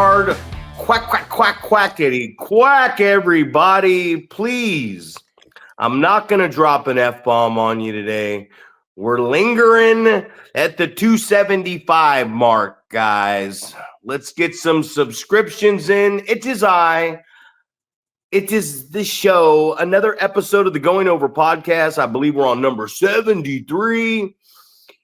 hard. Quack, quack, quack, quackity, quack, everybody. Please, I'm not going to drop an F-bomb on you today. We're lingering at the 275 mark, guys. Let's get some subscriptions in. It is the show, another episode of the Going Over podcast. I believe we're on number 73.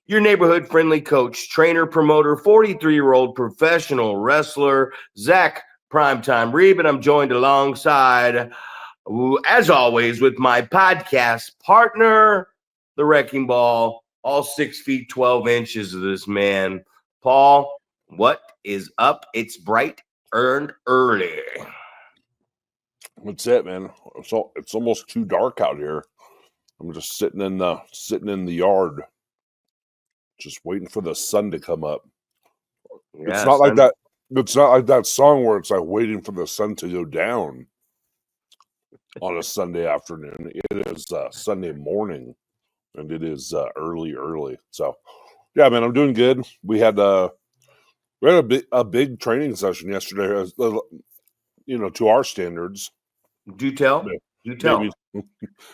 Your neighborhood-friendly coach, trainer, promoter, 43-year-old professional wrestler, Zack Primetime Reeb, and I'm joined alongside, as always, with my podcast partner, the Wrecking Ball, all 6 feet, 12 inches of this man. Paul, what is up? It's bright and early. That's it, man. It's almost too dark out here. I'm just sitting in the yard, just waiting for the sun to come up. Yeah, it's not like that. It's not like that song where it's like waiting for the sun to go down on a Sunday afternoon. It is Sunday morning, and it is early. So, yeah, man, I'm doing good. We had a big training session yesterday. To our standards. Do tell.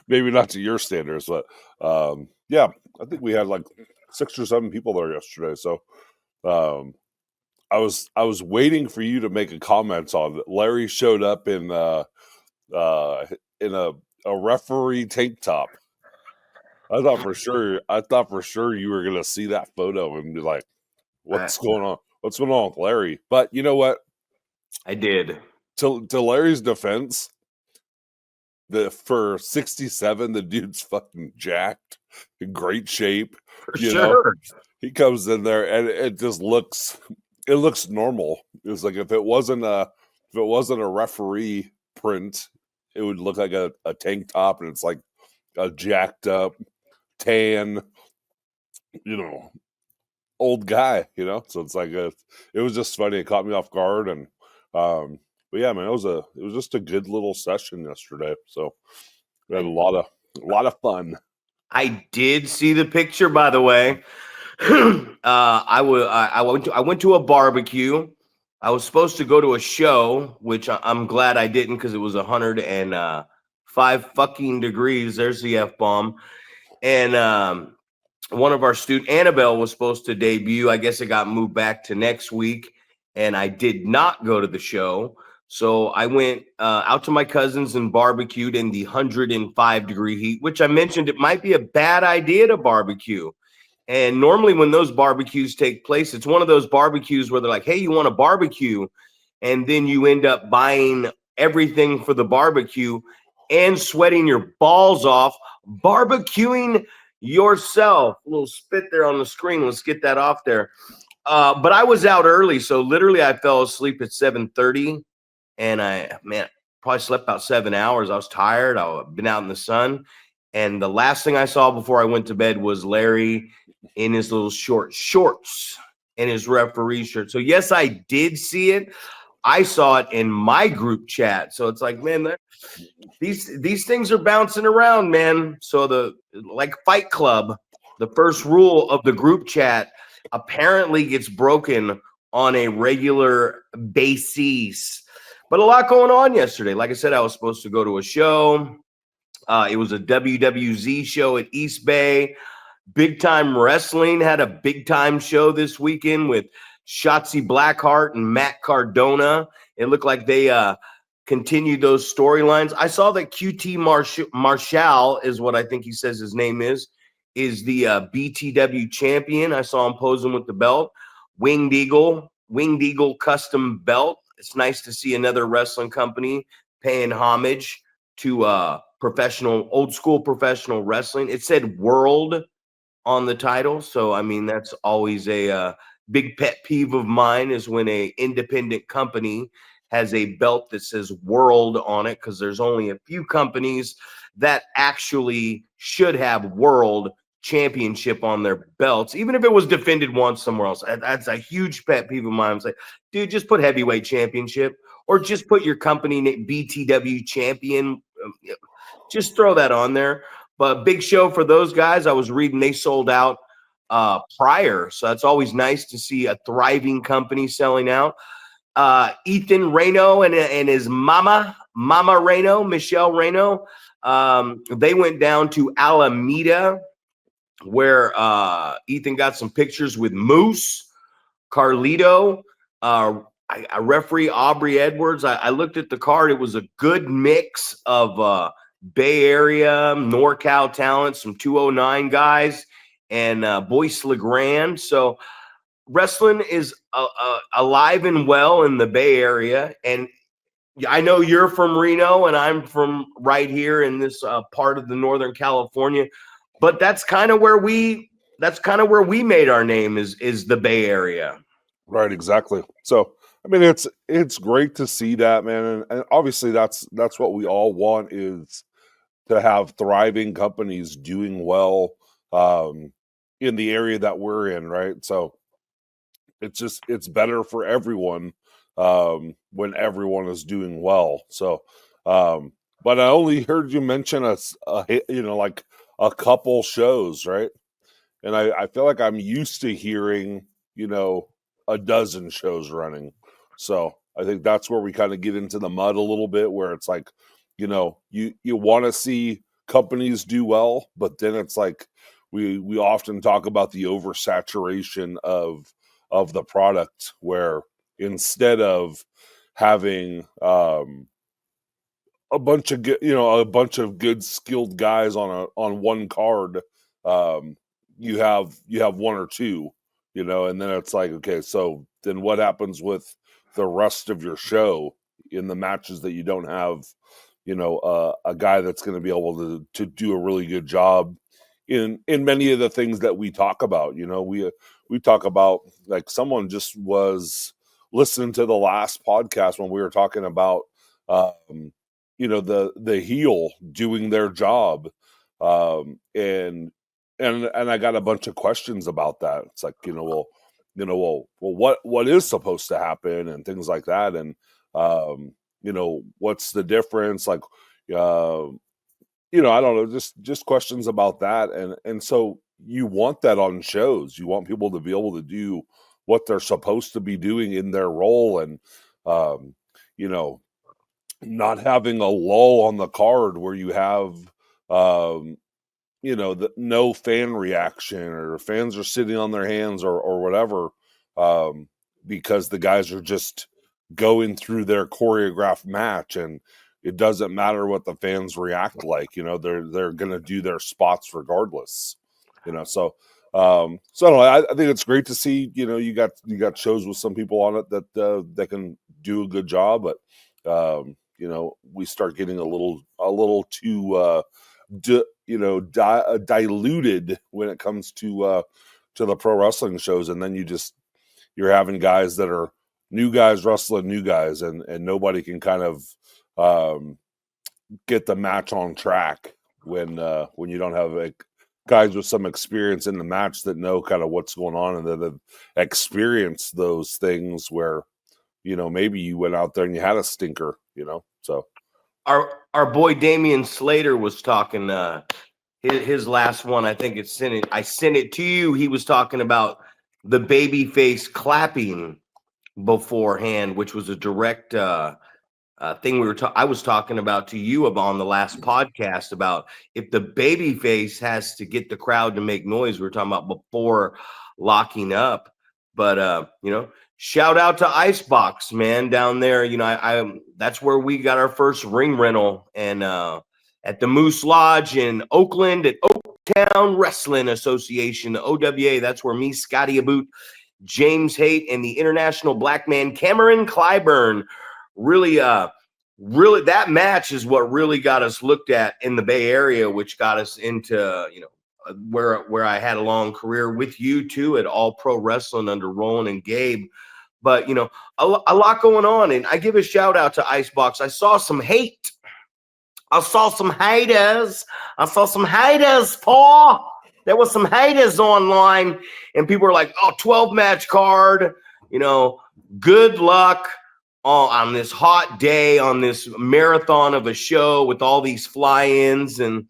Maybe not to your standards, but yeah, I think we had like 6 or 7 people there yesterday. So I was waiting for you to make a comment on it. Larry showed up in a referee tank top. I thought for sure you were gonna see that photo and be like, "What's going on? What's going on with Larry?" But you know what? I did. To Larry's defense, for 67, the dude's fucking jacked, in great shape. You know, he comes in there and it just looks normal. It's like if it wasn't a referee print, it would look like a tank top, and it's like a jacked up, tan, old guy. So it's like it was just funny. It caught me off guard, and but yeah, man, it was just a good little session yesterday. So we had a lot of fun. I did see the picture, by the way. I went to a barbecue. I was supposed to go to a show, which I'm glad I didn't, because it was 105 fucking degrees. There's the F-bomb. And one of our students, Annabelle, was supposed to debut. I guess it got moved back to next week, and I did not go to the show. So I went out to my cousins and barbecued in the 105-degree heat, which I mentioned it might be a bad idea to barbecue. And normally when those barbecues take place, it's one of those barbecues where they're like, hey, you want a barbecue? And then you end up buying everything for the barbecue and sweating your balls off, barbecuing yourself. A little spit there on the screen. Let's get that off there. But I was out early, so literally I fell asleep at 7:30. And probably slept about 7 hours. I was tired. I've been out in the sun. And the last thing I saw before I went to bed was Larry in his little short shorts and his referee shirt. So, yes, I did see it. I saw it in my group chat. So it's like, man, these things are bouncing around, man. So like Fight Club, the first rule of the group chat apparently gets broken on a regular basis. But a lot going on yesterday. Like I said, I was supposed to go to a show. It was a WWZ show at East Bay. Big Time Wrestling had a big-time show this weekend with Shotzi Blackheart and Matt Cardona. It looked like they continued those storylines. I saw that QT Marshall is what I think he says his name is the BTW champion. I saw him posing with the belt. Winged Eagle custom belt. It's nice to see another wrestling company paying homage to old school professional wrestling. It said world on the title. So, I mean, that's always a big pet peeve of mine, is when a independent company has a belt that says world on it, because there's only a few companies that actually should have world championship on their belts, even if it was defended once somewhere else. That's a huge pet peeve of mine. It's like, dude, just put heavyweight championship, or just put your company name BTW champion. Just throw that on there. But big show for those guys. I was reading they sold out prior, so that's always nice to see a thriving company selling out. Ethan Reno and his Mama Reno, Michelle Reno. They went down to Alameda, where Ethan got some pictures with Moose, Carlito, I referee Aubrey Edwards. I looked at the card. It was a good mix of Bay Area, NorCal talent, some 209 guys, and Boyce LeGrand. So wrestling is alive and well in the Bay Area. And I know you're from Reno, and I'm from right here in this part of the Northern California. But that's kind of where we made our name is the Bay Area. Right, exactly. So I mean, it's great to see that, man, and obviously that's what we all want, is to have thriving companies doing well in the area that we're in, right? So it's better for everyone when everyone is doing well. So, but I only heard you mention like a couple shows, right? And I feel like I'm used to hearing, a dozen shows running. So I think that's where we kind of get into the mud a little bit, where it's like, you want to see companies do well, but then it's like we often talk about the oversaturation of the product, where instead of having a bunch of good skilled guys on one card, you have one or two, and then it's like, okay, so then what happens with the rest of your show in the matches that you don't have, a guy that's going to be able to do a really good job in many of the things that we talk about. We talk about, like, someone just was listening to the last podcast when we were talking about the heel doing their job, and I got a bunch of questions about that. It's like, what is supposed to happen and things like that, and what's the difference, like, I don't know, just questions about that. And so you want that on shows. You want people to be able to do what they're supposed to be doing in their role, and not having a lull on the card where you have no fan reaction, or fans are sitting on their hands, or whatever, because the guys are just going through their choreographed match, and it doesn't matter what the fans react like. They're going to do their spots regardless. So I don't know. I think it's great to see. You got shows with some people on it that can do a good job, but we start getting a little too diluted when it comes to the pro wrestling shows, and then you're having guys that are new guys wrestling new guys, and nobody can kind of get the match on track when you don't have guys with some experience in the match that know kind of what's going on, and that have experienced those things where maybe you went out there and you had a stinker. So our boy Damian Slater was talking his last one. I think I sent it to you. He was talking about the baby face clapping beforehand, which was a direct thing I was talking about to you on the last podcast, about if the baby face has to get the crowd to make noise. We were talking about before locking up, but shout out to Icebox, man, down there. I that's where we got our first ring rental, and at the Moose Lodge in Oakland at Oaktown Wrestling Association, the OWA. That's where me, Scotty Aboot, James Haight, and the international black man Cameron Clyburn really that match is what really got us looked at in the Bay Area, which got us into where I had a long career with you too at All Pro Wrestling under Roland and Gabe. But a lot going on, and I give a shout out to Icebox. I saw some hate. I saw some haters. Paul. There was some haters online, and people were like, "Oh, 12-match card. Good luck on this hot day, on this marathon of a show with all these fly-ins." And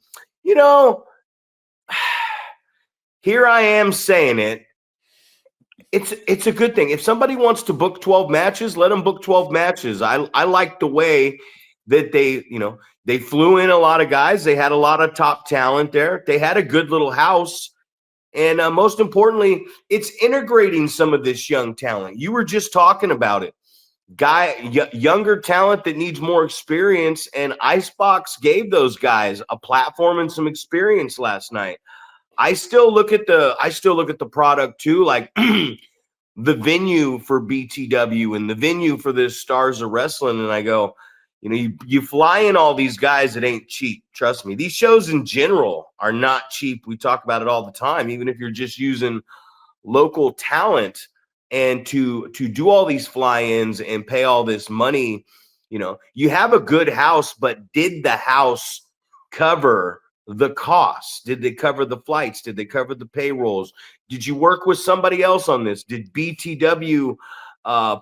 here I am saying it. it's a good thing. If somebody wants to book 12 matches, let them book 12 matches. I like the way that they flew in a lot of guys. They had a lot of top talent there. They had a good little house. And most importantly, it's integrating some of this young talent. You were just talking about it. Younger talent that needs more experience, and Icebox gave those guys a platform and some experience last night. I still look at the product too, like the venue for BTW and the venue for this Stars of Wrestling, and I go, you fly in all these guys that ain't cheap. Trust me, these shows in general are not cheap. We talk about it all the time, even if you're just using local talent and to do all these fly-ins and pay all this money. You have a good house, but did the house cover the costs? Did they cover the flights? Did they cover the payrolls? Did you work with somebody else on this? Did BTW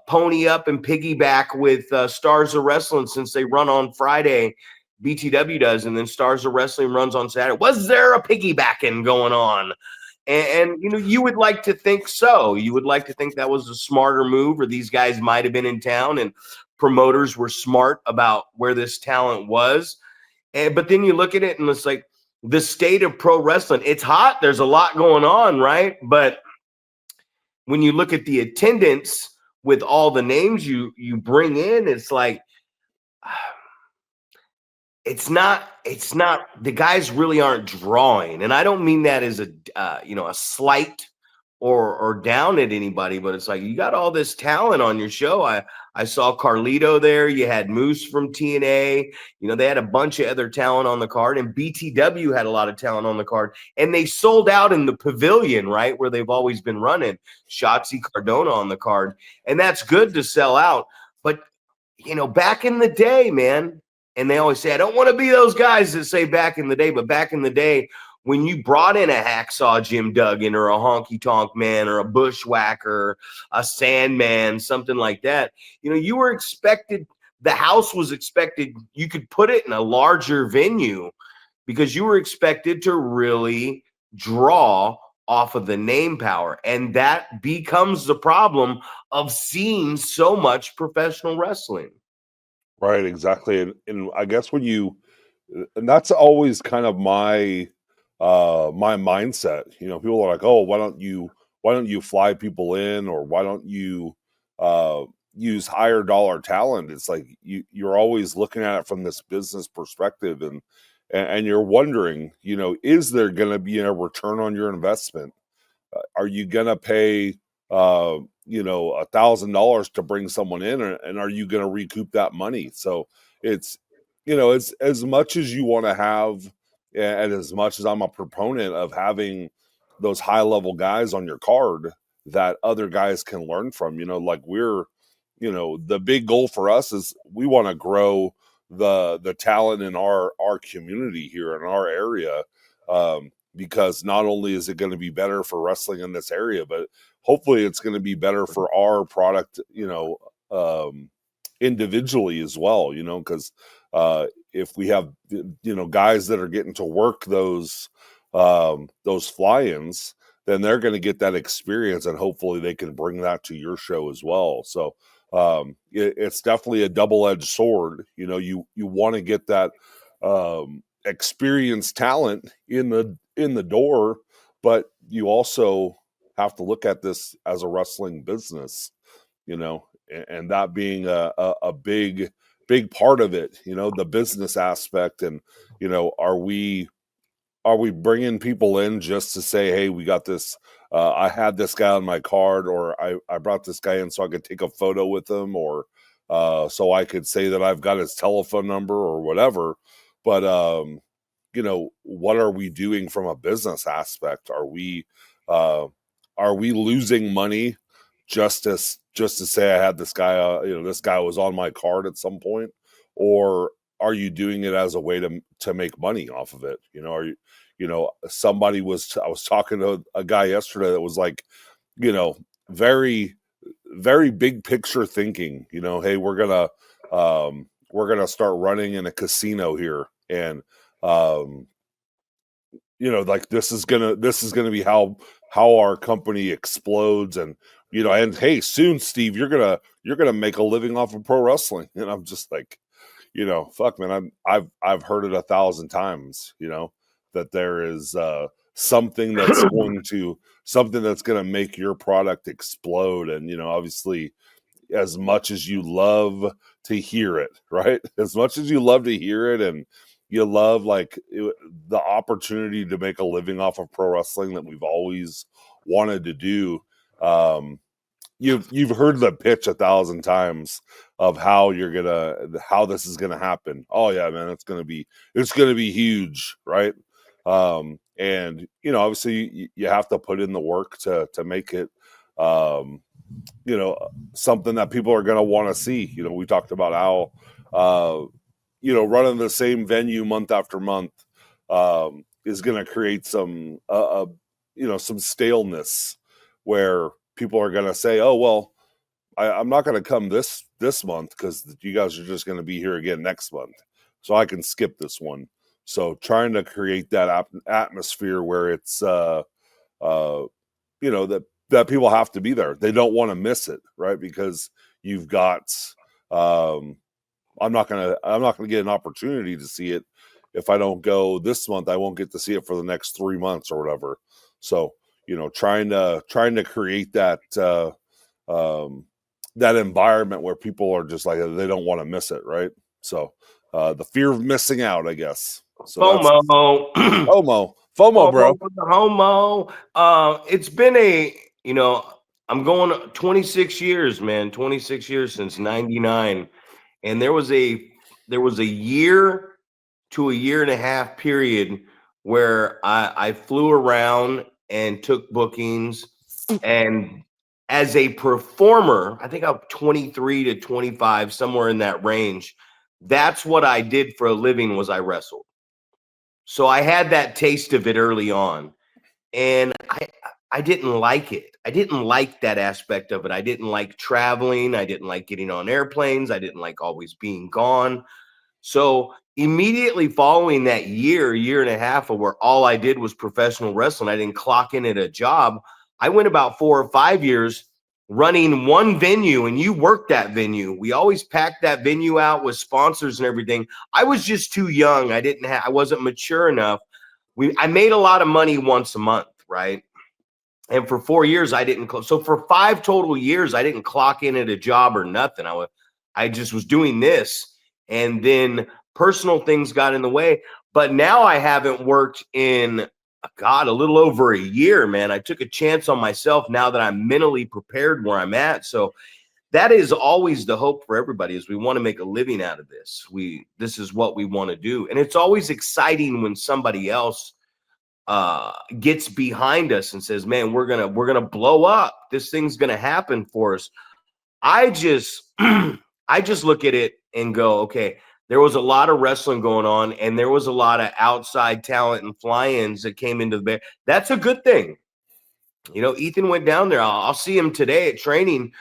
pony up and piggyback with Stars of Wrestling, since they run on Friday? BTW does, and then Stars of Wrestling runs on Saturday. Was there a piggybacking going on? And you would like to think so. You would like to think that was a smarter move, or these guys might have been in town and promoters were smart about where this talent was. But then you look at it and it's like the state of pro wrestling. It's hot. There's a lot going on, right? But when you look at the attendance with all the names you bring in, it's like it's not the guys really aren't drawing. And I don't mean that as a slight or down at anybody, but it's like you got all this talent on your show. I saw Carlito there. You had Moose from TNA. They had a bunch of other talent on the card, and BTW had a lot of talent on the card, and they sold out in the pavilion, right, where they've always been running. Shotzi Cardona on the card, and that's good to sell out. But back in the day, man, and they always say, I don't want to be those guys that say back in the day, but back in the day, when you brought in a Hacksaw Jim Duggan or a Honky Tonk Man or a Bushwhacker, a Sandman, something like that, you were expected, the house was expected, you could put it in a larger venue because you were expected to really draw off of the name power. And that becomes the problem of seeing so much professional wrestling. Right, exactly. And I guess and that's always kind of my my mindset. People are like, "Oh, why don't you fly people in, or why don't you use higher dollar talent?" It's like you're always looking at it from this business perspective, and you're wondering, is there going to be a return on your investment? Are you going to pay $1,000 to bring someone in, and are you going to recoup that money? So it's it's as much as you want to have, and as much as I'm a proponent of having those high level guys on your card that other guys can learn from. Like the big goal for us is we want to grow the talent in our community here in our area, because not only is it going to be better for wrestling in this area, but hopefully it's going to be better for our product, individually as well, because if we have, guys that are getting to work those fly-ins, then they're going to get that experience, and hopefully they can bring that to your show as well. So it's definitely a double-edged sword. You want to get that experienced talent in the door, but you also have to look at this as a wrestling business, and that being a big part of it, the business aspect. And are we bringing people in just to say, hey, we got this, I had this guy on my card, or I brought this guy in so I could take a photo with him, or so I could say that I've got his telephone number or whatever. But what are we doing from a business aspect? Are we losing money just to say I had this guy, this guy was on my card at some point? Or are you doing it as a way to make money off of it? Are you, I was talking to a guy yesterday that was like, very, very big picture thinking, hey, we're gonna start running in a casino here, and like this is gonna be how our company explodes, and and hey, soon, Steve, you're gonna make a living off of pro wrestling. And I'm just like, fuck, man, I've heard it 1,000 times, that there is something that's going to make your product explode. And obviously, as much as you love to hear it, right? As much as you love to hear it, and you love the opportunity to make a living off of pro wrestling that we've always wanted to do. You've heard the pitch 1,000 times of how this is gonna happen. Oh yeah, man, it's gonna be huge, right? And obviously you have to put in the work to make it something that people are going to want to see. We talked about how running the same venue month after month is going to create some some staleness, where people are going to say, oh well, I'm not going to come this month because you guys are just going to be here again next month, so I can skip this one. So trying to create that atmosphere where it's that people have to be there. They don't want to miss it, right? Because you've got I'm not gonna get an opportunity to see it. If I don't go this month, I won't get to see it for the next 3 months or whatever. So trying to create that that environment where people are just like, they don't want to miss it, right? So the fear of missing out, I guess. So FOMO. FOMO, bro. Homo. It's been I'm going 26 years, man. 26 years since 99. And there was a year to a year and a half period where I flew around and took bookings. And as a performer, I think I'm 23 to 25, somewhere in that range. That's what I did for a living, was I wrestled. So I had that taste of it early on, and I didn't like it. I didn't like that aspect of it. I didn't like traveling. I didn't like getting on airplanes. I didn't like always being gone. So immediately following that year and a half of where all I did was professional wrestling, I didn't clock in at a job. I went about 4 or 5 years running one venue, and you worked that venue. We always packed that venue out with sponsors and everything. I was just too young. I wasn't mature enough. I made a lot of money once a month, right? And for 4 years, I didn't. So for 5 total years, I didn't clock in at a job or nothing. I just was doing this, and then personal things got in the way. But now I haven't worked in a little over a year, man. I took a chance on myself now that I'm mentally prepared where I'm at. So that is always the hope for everybody, is we want to make a living out of this. This is what we want to do. And it's always exciting when somebody else gets behind us and says, man, we're gonna blow up. This thing's gonna happen for us. I just look at it and go, okay, there was a lot of wrestling going on, and there was a lot of outside talent and fly-ins that came into the Bay. That's a good thing. Ethan went down there. I'll see him today at training.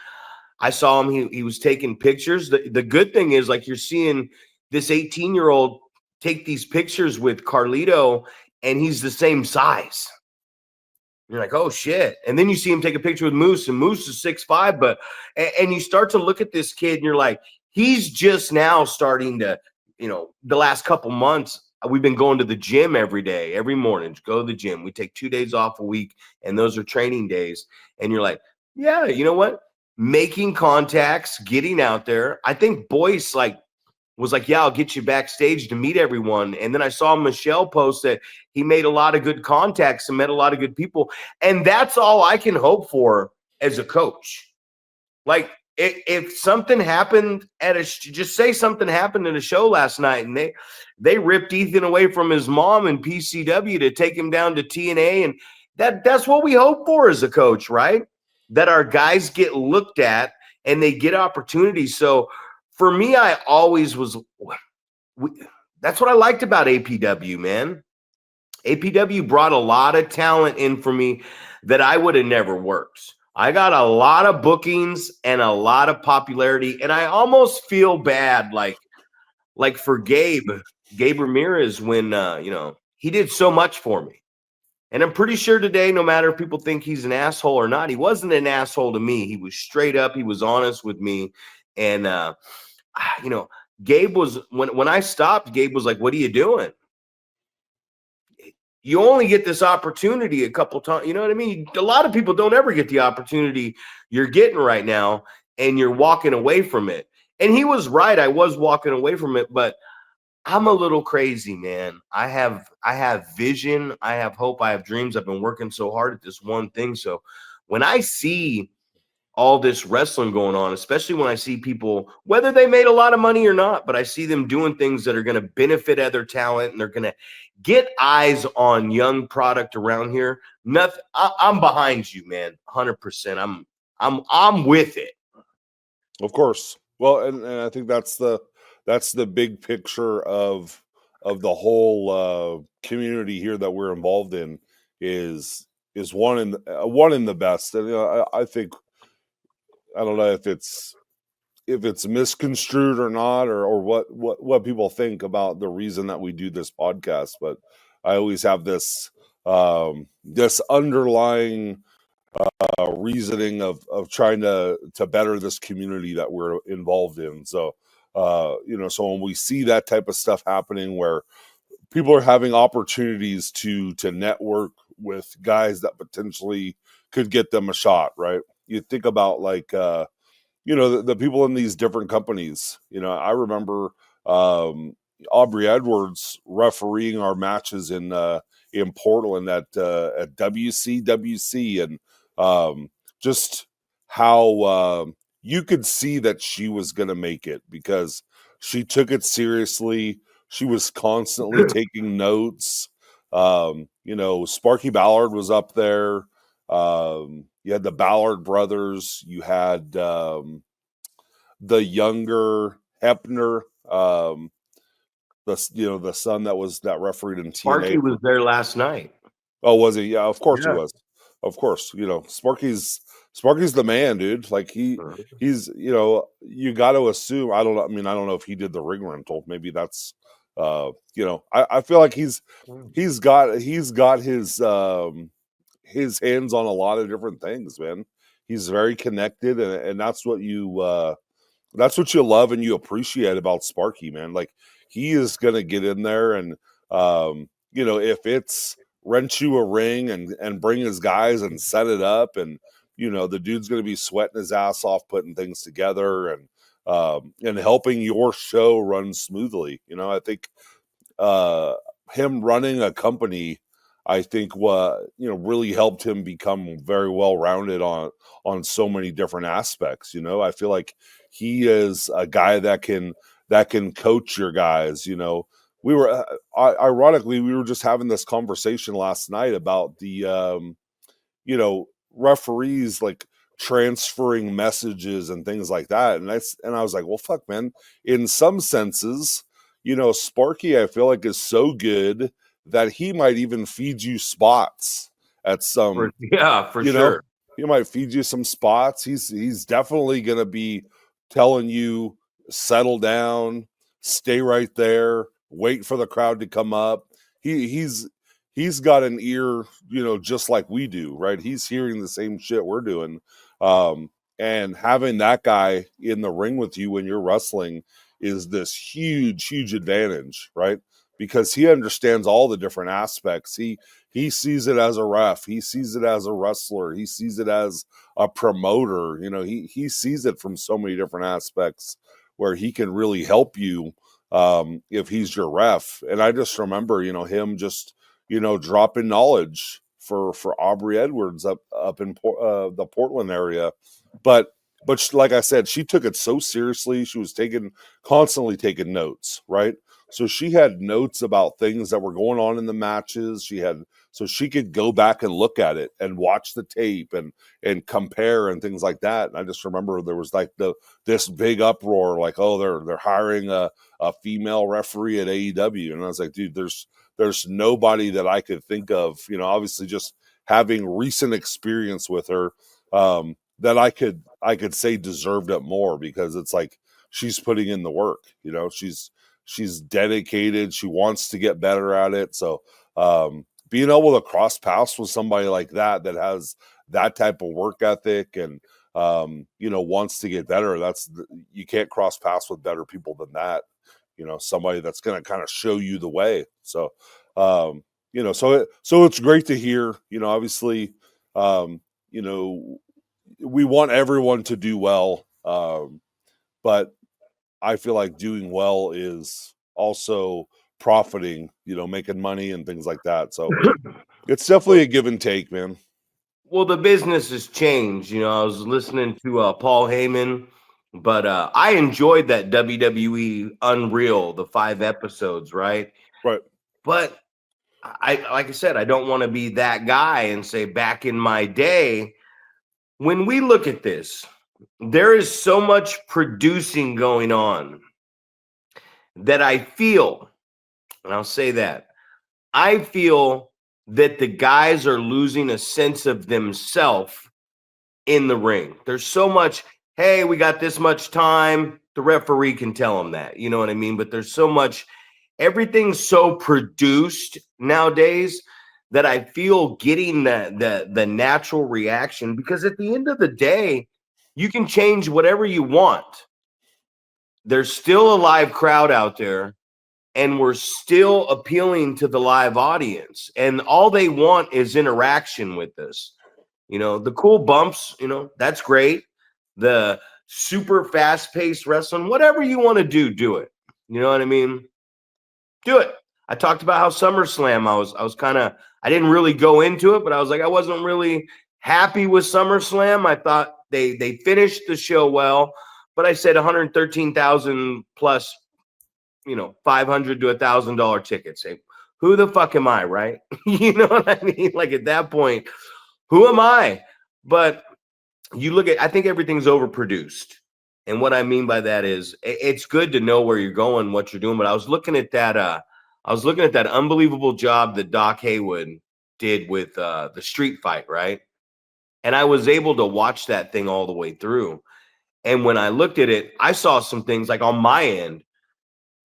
I saw him. He was taking pictures. The good thing is, like, you're seeing this 18-year-old take these pictures with Carlito, and he's the same size. You're like, oh shit. And then you see him take a picture with Moose, and Moose is 6'5", and you start to look at this kid and you're like, he's just now starting to, the last couple months, we've been going to the gym every day, every morning, go to the gym. We take 2 days off a week, and those are training days. And you're like, yeah, you know what? Making contacts, getting out there. I think Boyce was like, yeah, I'll get you backstage to meet everyone. And then I saw Michelle post that he made a lot of good contacts and met a lot of good people. And that's all I can hope for as a coach. Like, if something happened just say something happened at a show last night, and they ripped Ethan away from his mom and PCW to take him down to TNA. And that's what we hope for as a coach, right? That our guys get looked at and they get opportunities. So for me, I always was. That's what I liked about APW, man. APW brought a lot of talent in for me that I would have never worked. I got a lot of bookings and a lot of popularity, and I almost feel bad, like for Gabe Ramirez, when he did so much for me, And I'm pretty sure today, no matter if people think he's an asshole or not, he wasn't an asshole to me. He was straight up. He was honest with me. And, you know, Gabe was, when I stopped, Gabe was like, what are you doing? You only get this opportunity a couple times. You know what I mean? A lot of people don't ever get the opportunity you're getting right now, and you're walking away from it. And he was right. I was walking away from it, but I'm a little crazy, man. I have vision, I have hope, I have dreams. I've been working so hard at this one thing. So when I see all this wrestling going on, especially when I see people, whether they made a lot of money or not, but I see them doing things that are going to benefit other talent and they're going to get eyes on young product around here. Nothing. I'm behind you, man. 100%. I'm with it. Of course. Well, and I think that's the big picture of the whole community here that we're involved in is one in the best. And I think, I don't know if it's misconstrued or not, or what people think about the reason that we do this podcast, but I always have this this underlying reasoning of trying to better this community that we're involved in. So so when we see that type of stuff happening where people are having opportunities to network with guys that potentially could get them a shot, right? You think about like the people in these different companies. I remember Aubrey Edwards refereeing our matches in Portland at WCWC, and just how you could see that she was going to make it because she took it seriously. She was constantly taking notes. Sparky Ballard was up there. You had the Ballard brothers. You had the younger Hepner, the son that refereed in TNA. Sparky was there last night. Oh, was he? Yeah, of course he was. Of course, Sparky's the man, dude. Like he's you got to assume. I don't know if he did the ring rental. Maybe that's I feel like he's got his hands on a lot of different things, man. He's very connected, and that's what you love and you appreciate about Sparky, man. Like he is gonna get in there and if it's rent you a ring and bring his guys and set it up, and the dude's gonna be sweating his ass off putting things together and helping your show run smoothly. I think him running a company, I think really helped him become very well rounded on so many different aspects. I feel like he is a guy that can coach your guys. We were ironically we were just having this conversation last night about the referees like transferring messages and things like that, and I was like, well, fuck, man. In some senses, Sparky, I feel like, is so good that he might even feed you spots at some. For sure. He might feed you some spots. He's definitely going to be telling you, settle down, stay right there, wait for the crowd to come up. He's got an ear, just like we do, right? He's hearing the same shit we're doing. And having that guy in the ring with you when you're wrestling is this huge, huge advantage, right? Because he understands all the different aspects. He sees it as a ref. He sees it as a wrestler. He sees it as a promoter. He sees it from so many different aspects where he can really help you if he's your ref. And I just remember, him just, dropping knowledge for Aubrey Edwards up in the Portland area. But like I said, she took it so seriously. She was constantly taking notes, right? So she had notes about things that were going on in the matches. So she could go back and look at it and watch the tape and compare and things like that. And I just remember there was like this big uproar, like, oh, they're hiring a female referee at AEW. And I was like, dude, there's nobody that I could think of, obviously just having recent experience with her, that I could say deserved it more, because it's like she's putting in the work. She's dedicated. She wants to get better at it. So being able to cross paths with somebody like that has that type of work ethic and wants to get better, you can't cross paths with better people than that. Somebody that's going to kind of show you the way. So so it's great to hear. Obviously, we want everyone to do well, but I feel like doing well is also profiting, making money and things like that. So it's definitely a give and take, man. Well, the business has changed. I was listening to Paul Heyman, but I enjoyed that WWE Unreal, the 5 episodes, right? Right. But like I said, I don't want to be that guy and say back in my day. When we look at this, there is so much producing going on that I feel, and I'll say that, I feel that the guys are losing a sense of themselves in the ring. There's so much, hey, we got this much time. The referee can tell them that, you know what I mean? But there's so much, everything's so produced nowadays that I feel getting the natural reaction, because at the end of the day, you can change whatever you want. There's still a live crowd out there, and we're still appealing to the live audience, and all they want is interaction with us. The cool bumps, that's great. The super fast-paced wrestling, whatever you want to do it. You know what I mean? Do it. I talked about how SummerSlam, I was kind of, I didn't really go into it, but I was like, I wasn't really happy with SummerSlam. I thought they finished the show well, but I said 113,000 plus, $500 to $1,000 tickets. Hey, who the fuck am I, right? You know what I mean? Like at that point, who am I? But you look at, I think everything's overproduced. And what I mean by that is it's good to know where you're going, what you're doing. But I was looking at that unbelievable job that Doc Haywood did with the street fight, right? And I was able to watch that thing all the way through. And when I looked at it, I saw some things like on my end.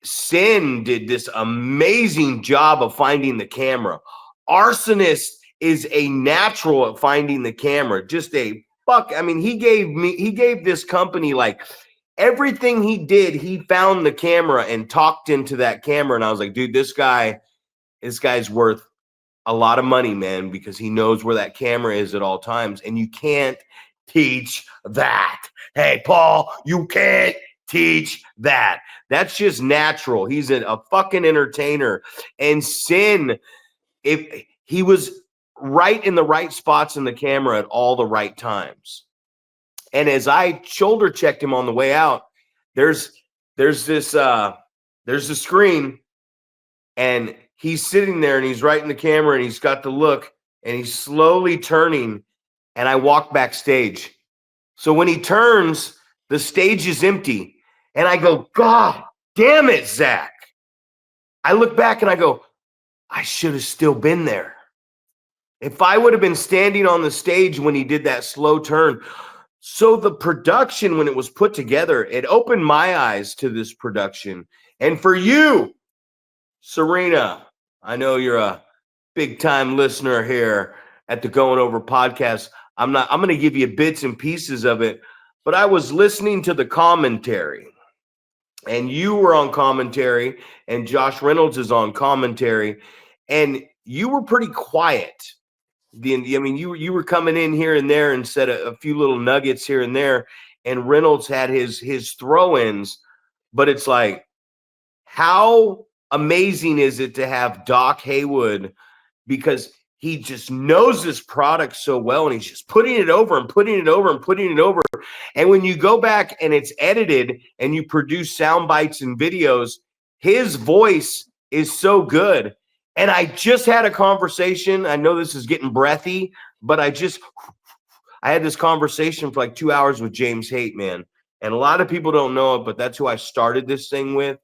Sin did this amazing job of finding the camera. Arsonist is a natural at finding the camera. Just a fuck. I mean, he gave this company like everything he did. He found the camera and talked into that camera. And I was like, dude, this guy's worth a lot of money, man, because he knows where that camera is at all times. And you can't teach that. Hey, Paul, you can't teach that. That's just natural. He's a fucking entertainer. And Sin, if he was right in the right spots in the camera at all the right times. And as I shoulder checked him on the way out, there's a screen, and he's sitting there and he's right in the camera and he's got the look and he's slowly turning, and I walk backstage. So when he turns, the stage is empty. And I go, God damn it, Zack. I look back and I go, I should have still been there. If I would have been standing on the stage when he did that slow turn. So the production, when it was put together, it opened my eyes to this production. And for you, Serena, I know you're a big time listener here at the Going Over podcast. I'm going to give you bits and pieces of it, but I was listening to the commentary, and you were on commentary, and Josh Reynolds is on commentary, and you were pretty quiet. You were coming in here and there and said a few little nuggets here and there, and Reynolds had his throw-ins, but it's like, how amazing is it to have Doc Haywood, because he just knows this product so well, and he's just putting it over and putting it over and putting it over. And when you go back and it's edited and you produce sound bites and videos, his voice is so good. And I just had a conversation. I know this is getting breathy, but I had this conversation for like 2 hours with James Haight, man. And a lot of people don't know it, but that's who I started this thing with.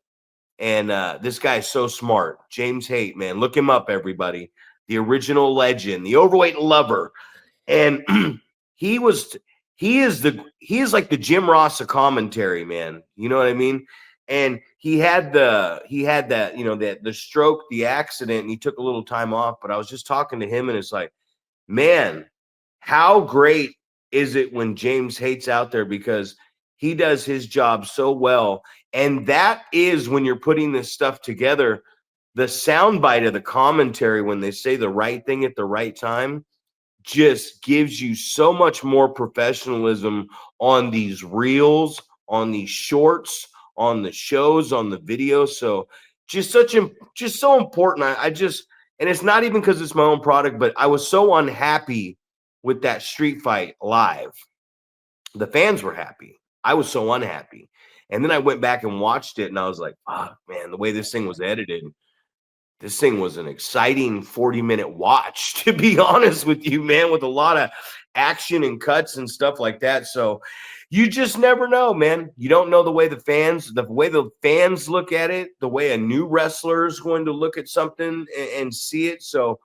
And this guy is so smart. James Haight, man. Look him up, everybody. The original legend, the overweight lover. And he is like the Jim Ross of commentary, man. You know what I mean? And he had that, the stroke, the accident, and he took a little time off. But I was just talking to him, and it's like, man, how great is it when James Hate's out there, because he does his job so well. And that is, when you're putting this stuff together, the soundbite of the commentary when they say the right thing at the right time just gives you so much more professionalism on these reels, on these shorts, on the shows, on the videos. So just just so important. And it's not even because it's my own product, but I was so unhappy with that street fight live. The fans were happy. I was so unhappy. And then I went back and watched it, and I was like, oh man, the way this thing was edited, this thing was an exciting 40-minute watch, to be honest with you, man, with a lot of action and cuts and stuff like that. So you just never know, man. You don't know the way the fans look at it, the way a new wrestler is going to look at something and see it. So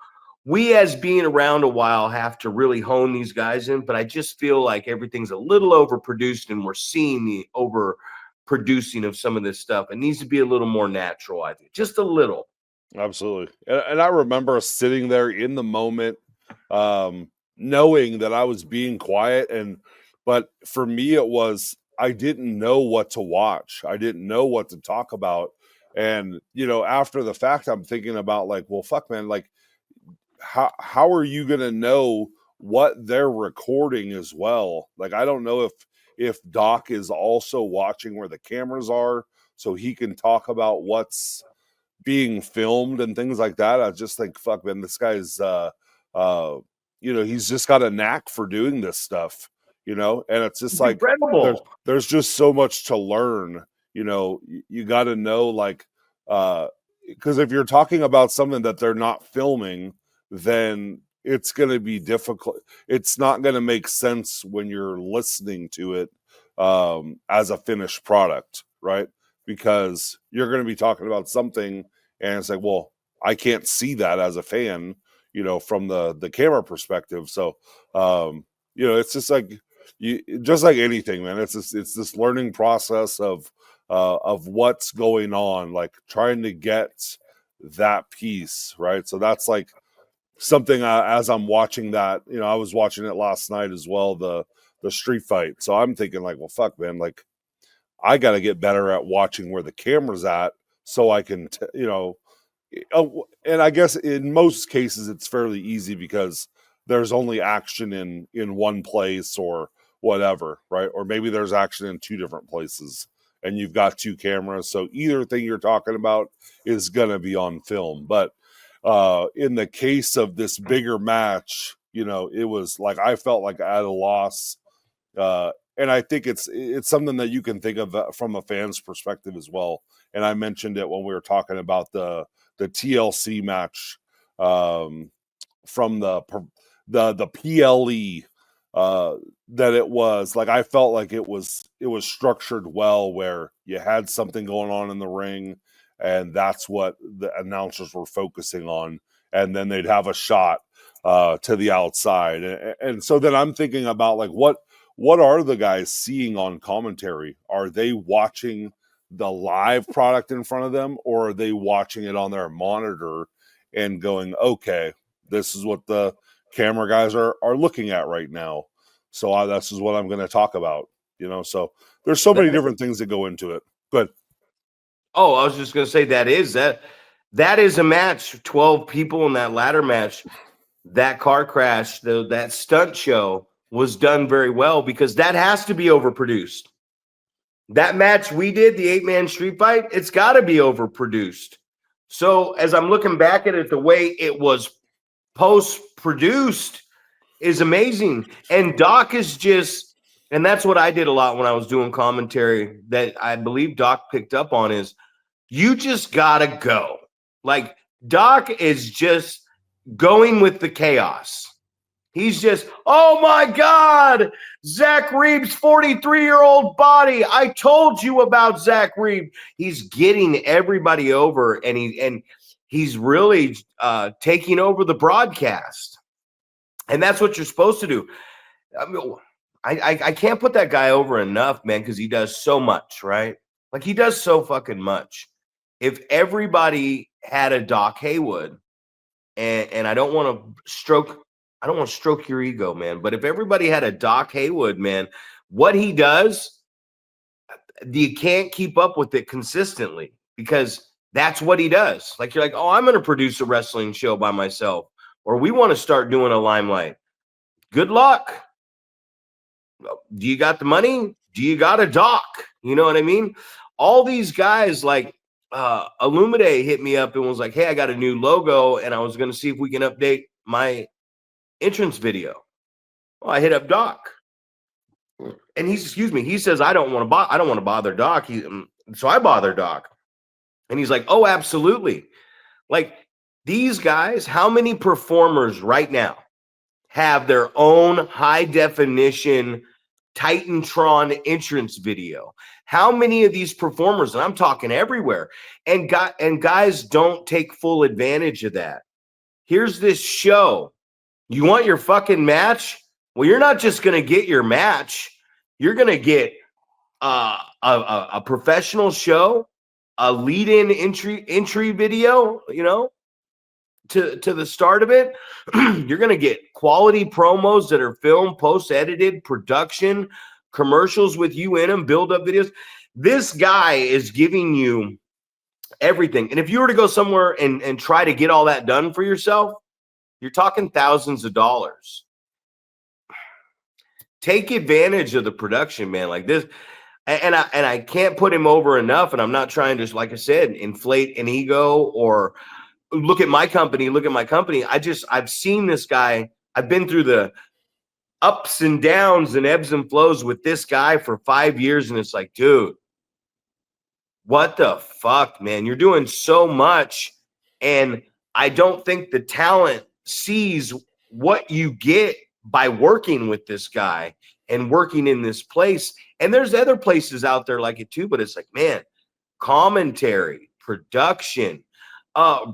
we, as being around a while, have to really hone these guys in. But I just feel like everything's a little overproduced, and we're seeing the overproducing of some of this stuff. It needs to be a little more natural, I think, just a little. Absolutely. And I remember sitting there in the moment, knowing that I was being quiet. But for me, it was, I didn't know what to watch. I didn't know what to talk about. And, after the fact, I'm thinking about like, well, fuck, man, like, how are you going to know what they're recording as well? Like, I don't know if Doc is also watching where the cameras are so he can talk about what's being filmed and things like that. I just think, fuck, man, this guy's he's just got a knack for doing this stuff, and it's just like there's just so much to learn. You got to know, like, because if you're talking about something that they're not filming, then it's going to be difficult. It's not going to make sense when you're listening to it as a finished product, right? Because you're going to be talking about something, and it's like, well, I can't see that as a fan, from the camera perspective. So, it's just like just like anything, man. It's this learning process of what's going on, like trying to get that piece right. So that's like something as I'm watching that. I was watching it last night as well, the street fight. So I'm thinking like, well, fuck, man, like, I got to get better at watching where the camera's at so I can, and I guess in most cases it's fairly easy because there's only action in one place or whatever, right? Or maybe there's action in two different places and you've got two cameras. So either thing you're talking about is going to be on film. But in the case of this bigger match, it was like, I felt like I had a loss. And I think it's something that you can think of from a fan's perspective as well. And I mentioned it when we were talking about the TLC match from the PLE, that it was like, I felt like it was structured well, where you had something going on in the ring, and that's what the announcers were focusing on, and then they'd have a shot to the outside, and so then I'm thinking about like, what are the guys seeing on commentary? Are they watching the live product in front of them, or are they watching it on their monitor and going, okay, this is what the camera guys are looking at right now, so this is what I'm going to talk about, so there's so many different things that go into it. But I was just going to say that is a match. 12 people in that ladder match. That car crash, that stunt show was done very well, because that has to be overproduced. That match we did, the 8-man street fight, it's got to be overproduced. So as I'm looking back at it, the way it was post-produced is amazing. And Doc is just, and that's what I did a lot when I was doing commentary, that I believe Doc picked up on, is you just got to go. Like, Doc is just going with the chaos. He's just, oh my God, Zack Reeb's 43-year-old body. I told you about Zack Reeb. He's getting everybody over, and he's really taking over the broadcast. And that's what you're supposed to do. I mean, I can't put that guy over enough, man, because he does so much, right? Like, he does so fucking much. If everybody had a Doc Haywood, and I don't want to stroke your ego, man, but if everybody had a Doc Haywood, man, what he does, you can't keep up with it consistently because that's what he does. Like, you're like, oh, I'm going to produce a wrestling show by myself, or we want to start doing a Limelight. Good luck. Do you got the money? Do you got a doc? You know what I mean? All these guys, like Illumide hit me up and was like, hey, I got a new logo and I was going to see if we can update my entrance video. Well, I hit up Doc. And he says, I don't want to bother Doc. So I bother Doc. And he's like, oh, absolutely. Like, these guys, how many performers right now have their own high definition Titantron entrance video? How many of these performers, and I'm talking everywhere, and guys don't take full advantage of that? Here's this show. You want your fucking match? Well, you're not just going to get your match. You're going to get a professional show, a lead-in entry video, you know, to the start of it. You're going to get quality promos that are filmed, post-edited, production, commercials with you in them, build-up videos. This guy is giving you everything. And if you were to go somewhere and try to get all that done for yourself, you're talking thousands of dollars. Take advantage of the production, man. Like this, and I can't put him over enough. And I'm not trying to, like I said, inflate an ego or look at my company. I've seen this guy. I've been through the ups and downs and ebbs and flows with this guy for 5 years, and it's like, dude, what the fuck, man? You're doing so much, and I don't think the talent sees what you get by working with this guy and working in this place. And there's other places out there like it too, but it's like, man, commentary, production,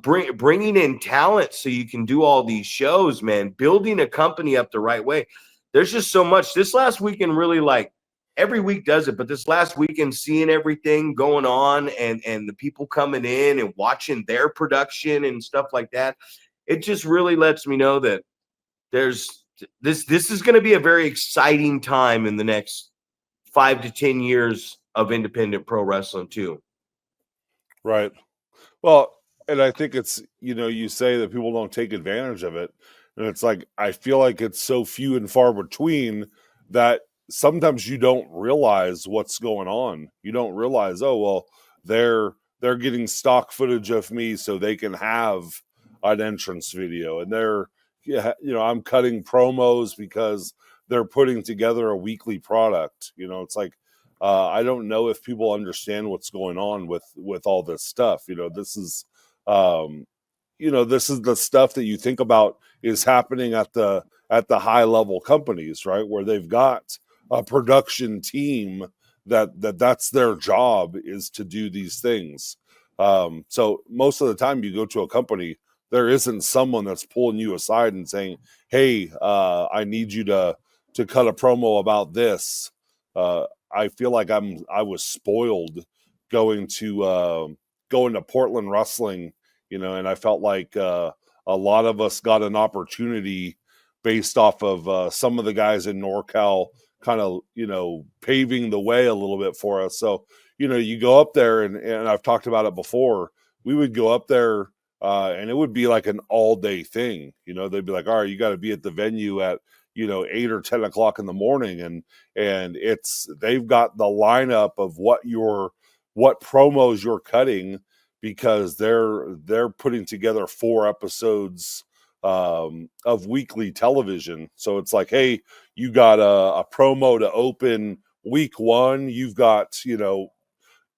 bringing in talent so you can do all these shows, man, building a company up the right way. There's just so much. This last weekend really, like, every week does it, but this last weekend, seeing everything going on and the people coming in and watching their production and stuff like that, it just really lets me know that there's this is going to be a very exciting time in the next 5 to 10 years of independent pro wrestling too. Right. Well, and I think it's, you say that people don't take advantage of it. And it's like, I feel like it's so few and far between that sometimes you don't realize what's going on. You don't realize, oh, well, they're getting stock footage of me so they can have an entrance video. And I'm cutting promos because they're putting together a weekly product. It's like, I don't know if people understand what's going on with all this stuff. This is the stuff that you think about is happening at the high level companies, right? Where they've got a production team that's their job, is to do these things. So most of the time you go to a company, there isn't someone that's pulling you aside and saying, hey, I need you to cut a promo about this. I feel like I was spoiled going to Portland wrestling, and I felt like a lot of us got an opportunity based off of some of the guys in NorCal kind of, paving the way a little bit for us. So, you go up there and I've talked about it before. We would go up there and it would be like an all day thing. They'd be like, all right, you got to be at the venue at 8 or 10 o'clock in the morning. And they've got the lineup of what promos you're cutting, because they're putting together 4 episodes of weekly television. So it's like, hey, you got a promo to open week 1. You've got,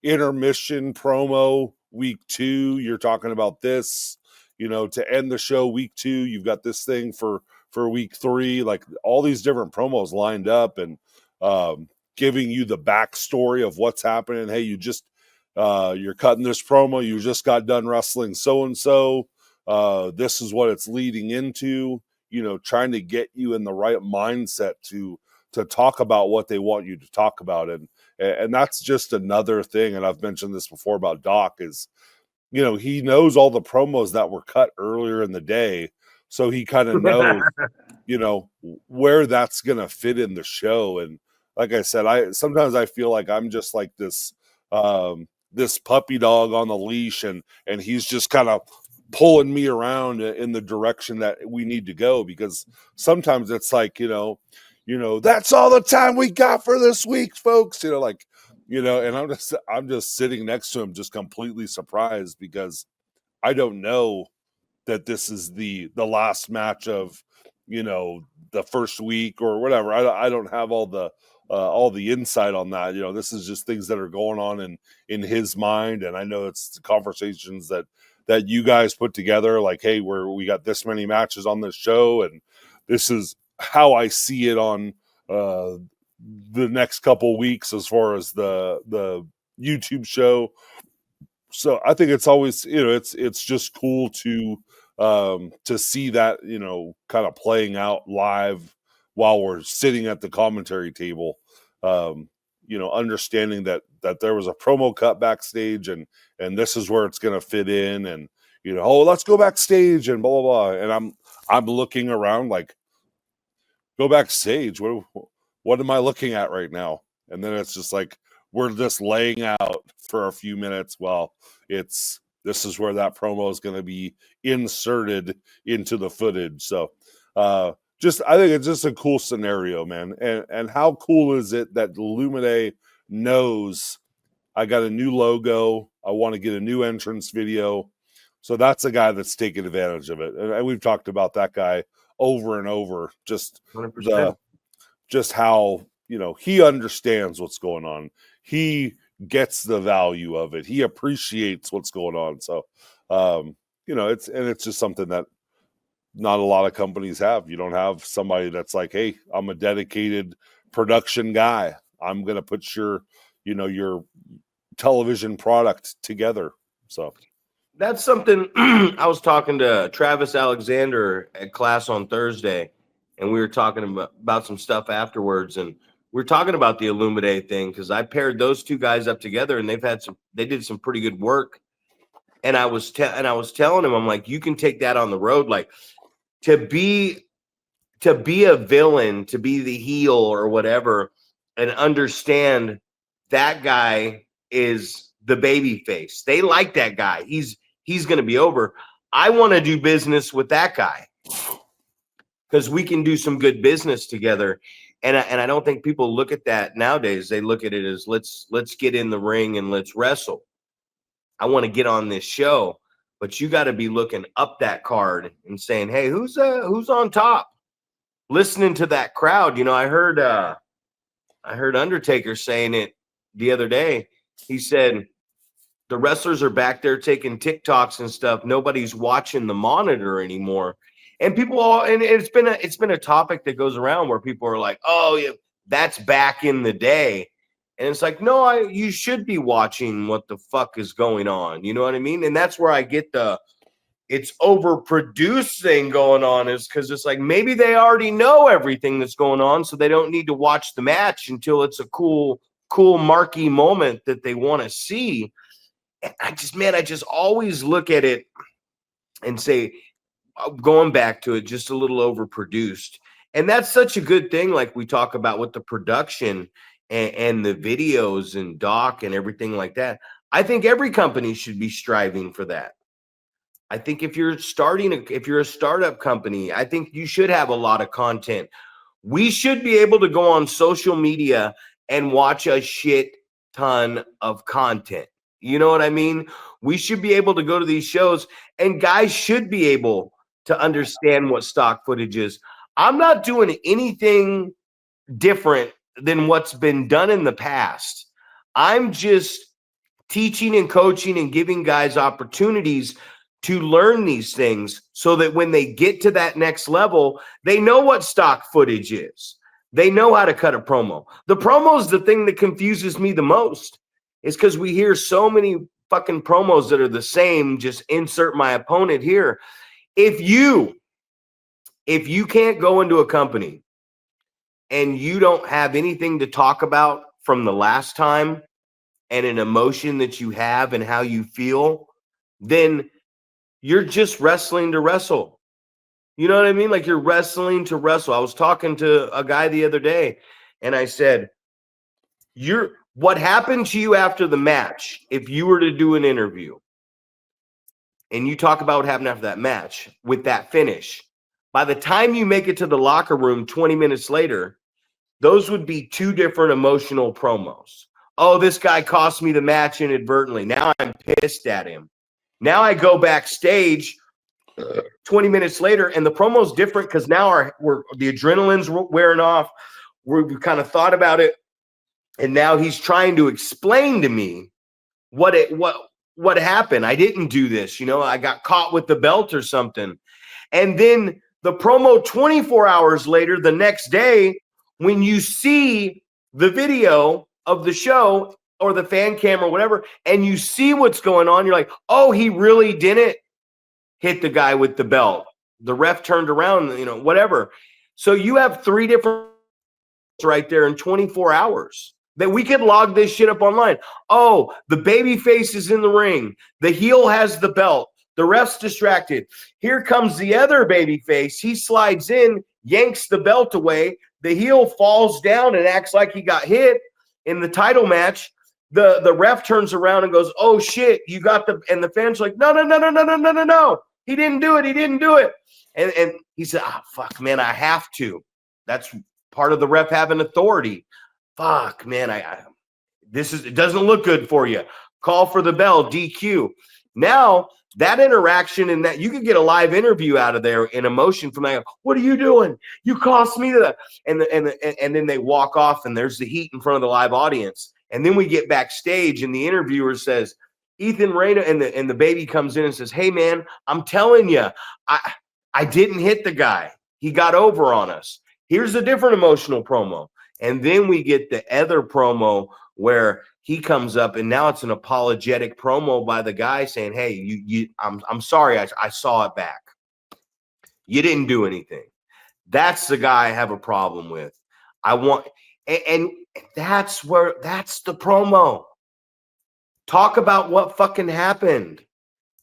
intermission promo week 2. You're talking about this, to end the show week 2. You've got this thing for week 3, like all these different promos lined up, and giving you the backstory of what's happening. Hey, you're cutting this promo. You just got done wrestling so-and-so. This is what it's leading into, trying to get you in the right mindset to talk about what they want you to talk about. And that's just another thing. And I've mentioned this before about Doc is, he knows all the promos that were cut earlier in the day. So he kind of knows, where that's going to fit in the show. And like I said, sometimes I feel like I'm just like this puppy dog on the leash, and he's just kind of pulling me around in the direction that we need to go, because sometimes it's like, that's all the time we got for this week, folks, and I'm just sitting next to him, just completely surprised, because I don't know that this is the last match of, the first week or whatever. I don't have all the insight on that. This is just things that are going on in his mind. And I know it's conversations that you guys put together, like, hey, we got this many matches on this show, and this is how I see it on the next couple weeks as far as the YouTube show. So I think it's always, it's just cool to see that, kind of playing out live while we're sitting at the commentary table, understanding that there was a promo cut backstage, and this is where it's going to fit in, and, let's go backstage and blah, blah, blah. And I'm looking around like, go backstage. What am I looking at right now? And then it's just like, we're just laying out for a few minutes while this is where that promo is going to be inserted into the footage. So I think it's just a cool scenario, man. And how cool is it that Lumine knows I got a new logo, I want to get a new entrance video. So that's a guy that's taking advantage of it. And we've talked about that guy over and over, just 100%. Just how, he understands what's going on. He gets the value of it. He appreciates what's going on. So, it's just something that not a lot of companies have. You don't have somebody that's like, hey, I'm a dedicated production guy. I'm going to put your television product together. So That's something I was talking to Travis Alexander at class on Thursday, and we were talking about some stuff afterwards, and we're talking about the Illumide thing, because I paired those two guys up together, and they did some pretty good work. And I was telling him, I'm like, you can take that on the road, like to be a villain, to be the heel or whatever, and understand that guy is the baby face. They like that guy. He's going to be over. I want to do business with that guy because we can do some good business together. And I don't think people look at that nowadays. They look at it as let's get in the ring and let's wrestle. I want to get on this show, but you got to be looking up that card and saying, hey, who's on top? Listening to that crowd. I heard Undertaker saying it the other day. He said the wrestlers are back there taking TikToks and stuff. Nobody's watching the monitor anymore. And it's been a topic that goes around where people are like, oh, yeah, that's back in the day. And it's like, no, you should be watching what the fuck is going on. You know what I mean? And that's where I get it's overproduced thing going on, is because it's like maybe they already know everything that's going on, so they don't need to watch the match until it's a cool marquee moment that they want to see. And I just always look at it and say, going back to it, just a little overproduced. And that's such a good thing, like we talk about with the production and the videos and doc and everything like that. I think every company should be striving for that. I think if you're a startup company, I think you should have a lot of content. We should be able to go on social media and watch a shit ton of content. You know what I mean? We should be able to go to these shows, and guys should be able to understand what stock footage is. I'm not doing anything different than what's been done in the past. I'm just teaching and coaching and giving guys opportunities to learn these things so that when they get to that next level, they know what stock footage is. They know how to cut a promo. The promo is the thing that confuses me the most. It's because we hear so many fucking promos that are the same. Just insert my opponent here. If you can't go into a company and you don't have anything to talk about from the last time and an emotion that you have and how you feel, then you're just wrestling to wrestle. You know what I mean? Like you're wrestling to wrestle. I was talking to a guy the other day and I said, what happened to you after the match, if you were to do an interview and you talk about what happened after that match with that finish, by the time you make it to the locker room 20 minutes later, those would be two different emotional promos. Oh, this guy cost me the match inadvertently. Now I'm pissed at him. Now I go backstage 20 minutes later and the promo's different because now the adrenaline's wearing off. We've kind of thought about it. And now he's trying to explain to me what happened. I didn't do this. I got caught with the belt or something. And then the promo 24 hours later, the next day, when you see the video of the show or the fan cam or whatever, and you see what's going on, you're like, oh, he really didn't hit the guy with the belt. The ref turned around, whatever. So you have three different right there in 24 hours. That we could log this shit up online. Oh, the baby face is in the ring. The heel has the belt. The ref's distracted. Here comes the other baby face. He slides in, yanks the belt away. The heel falls down and acts like he got hit in the title match. The ref turns around and goes, oh shit, you got and the fans are like, no. He didn't do it. He didn't do it. And he said, fuck, man, I have to. That's part of the ref having authority. Fuck, man, it doesn't look good for you. Call for the bell, DQ. Now, that interaction and that you could get a live interview out of there in emotion from that. What are you doing? You cost me that. And then they walk off and there's the heat in front of the live audience. And then we get backstage and the interviewer says, Ethan Reyna, and the baby comes in and says, hey, man, I'm telling you, I didn't hit the guy. He got over on us. Here's a different emotional promo. And then we get the other promo where he comes up and now it's an apologetic promo by the guy saying, hey, I'm sorry. I saw it back. You didn't do anything. That's the guy I have a problem with. And that's the promo. Talk about what fucking happened.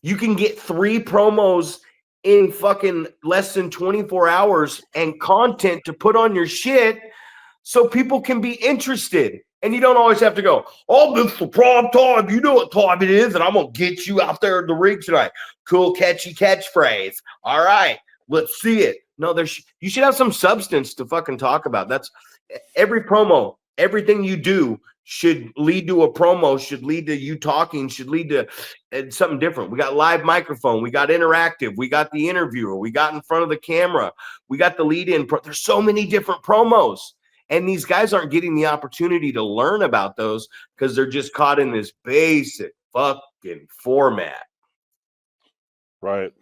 You can get 3 promos in fucking less than 24 hours and content to put on your shit so people can be interested. And you don't always have to go, oh, this is the prime time. You know what time it is, and I'm going to get you out there in the ring tonight. Cool, catchy catchphrase. All right, let's see it. No, you should have some substance to fucking talk about. That's every promo, everything you do should lead to a promo, should lead to you talking, should lead to something different. We got live microphone. We got interactive. We got the interviewer. We got in front of the camera. We got the lead-in. There's so many different promos. And these guys aren't getting the opportunity to learn about those because they're just caught in this basic fucking format. Right.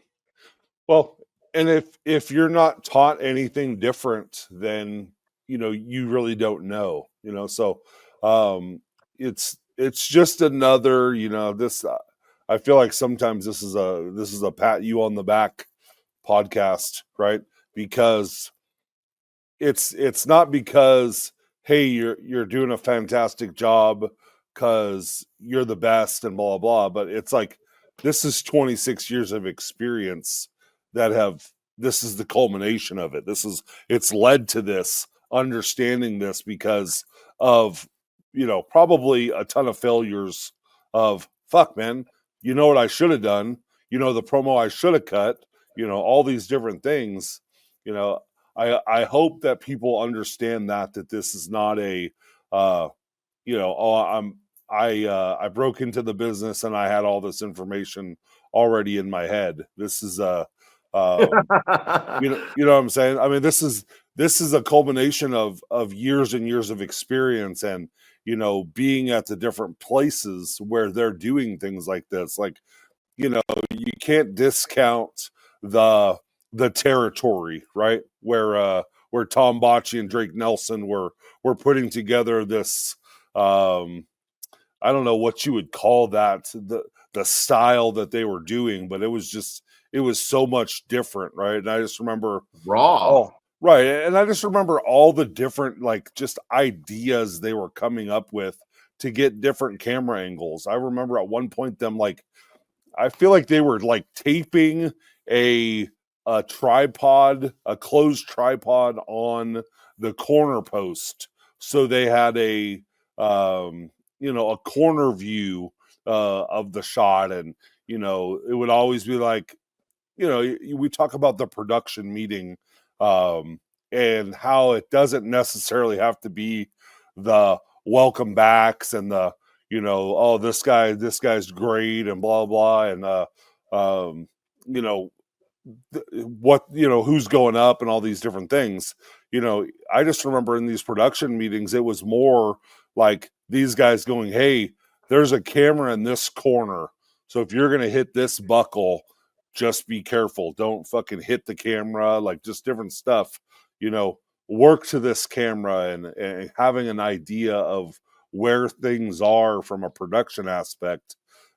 Well, and if you're not taught anything different, then, you really don't know, so it's just another, this, I feel like sometimes this is a pat you on the back podcast, right? Because it's not because, hey, you're doing a fantastic job because you're the best and blah, blah, but it's like, this is 26 years of experience this is the culmination of it. It's led to this, understanding this because of, probably a ton of failures of, fuck, man, what I should have done, the promo I should have cut, all these different things, I hope that people understand that this is not a, I broke into the business and I had all this information already in my head. This is you know what I'm saying? I mean, this is a culmination of years and years of experience and, being at the different places where they're doing things like this. Like, you can't discount the territory, right? Where Tom Bocci and Drake Nelson were putting together this, I don't know what you would call that, the style that they were doing, but it was so much different, right? And I just remember raw. Right. And I just remember all the different, like, just ideas they were coming up with to get different camera angles. I remember at one point them, like, I feel like they were like taping a tripod, a closed tripod on the corner post. So they had a corner view of the shot. And, it would always be like, we talk about the production meeting, um, and how it doesn't necessarily have to be the welcome backs and the, oh, this guy's great and blah blah and um, you know who's going up and all these different things. I just remember in these production meetings it was more like these guys going, hey, there's a camera in this corner, so if you're going to hit this buckle, just be careful, don't fucking hit the camera, like just different stuff. Work to this camera, and having an idea of where things are from a production aspect,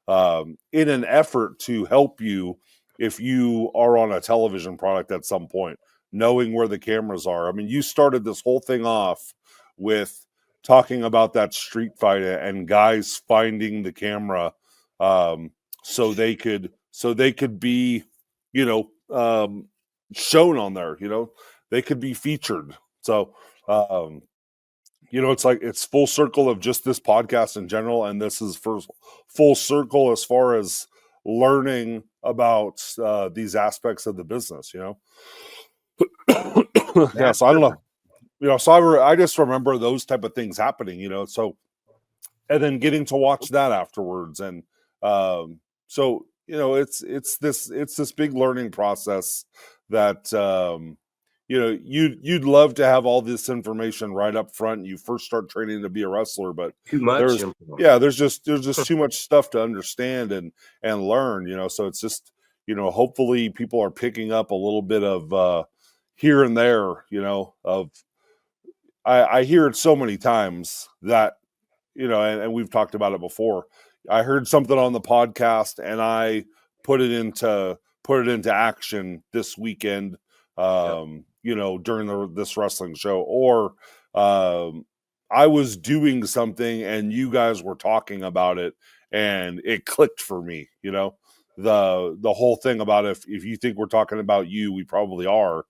in an effort to help you if you are on a television product at some point, knowing where the cameras are. I mean, you started this whole thing off with talking about that street fight and guys finding the camera, so they could be, shown on there. They could be featured. So, it's like it's full circle of just this podcast in general, and this is first full circle as far as learning about these aspects of the business. Yeah. So I don't know. So I just remember those type of things happening. So, and then getting to watch that afterwards, and so it's this big learning process that you'd love to have all this information right up front. You first start training to be a wrestler, but Too much. there's just too much stuff to understand and learn. So it's just, hopefully people are picking up a little bit of here and there. Of I hear it so many times that, and we've talked about it before. I heard something on the podcast and I put it into action this weekend, during this wrestling show, or I was doing something and you guys were talking about it and it clicked for me. The whole thing about if you think we're talking about you, we probably are.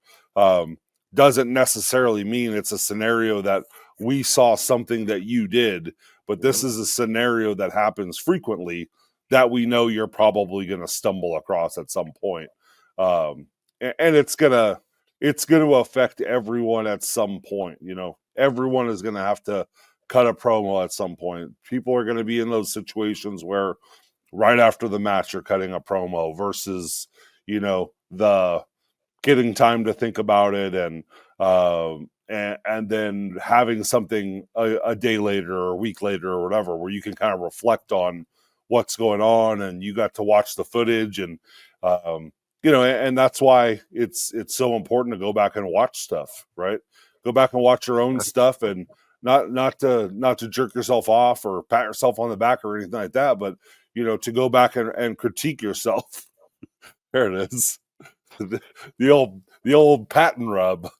Doesn't necessarily mean it's a scenario that we saw something that you did, but this is a scenario that happens frequently that we know you're probably going to stumble across at some point. And it's going to affect everyone at some point. Everyone is going to have to cut a promo at some point. People are going to be in those situations where right after the match you're cutting a promo versus, the getting time to think about it and then having something a day later or a week later or whatever, where you can kind of reflect on what's going on and you got to watch the footage and, and that's why it's so important to go back and watch stuff, right? Go back and watch your own stuff, and not to jerk yourself off or pat yourself on the back or anything like that, but, to go back and critique yourself. There it is. The old pat and rub,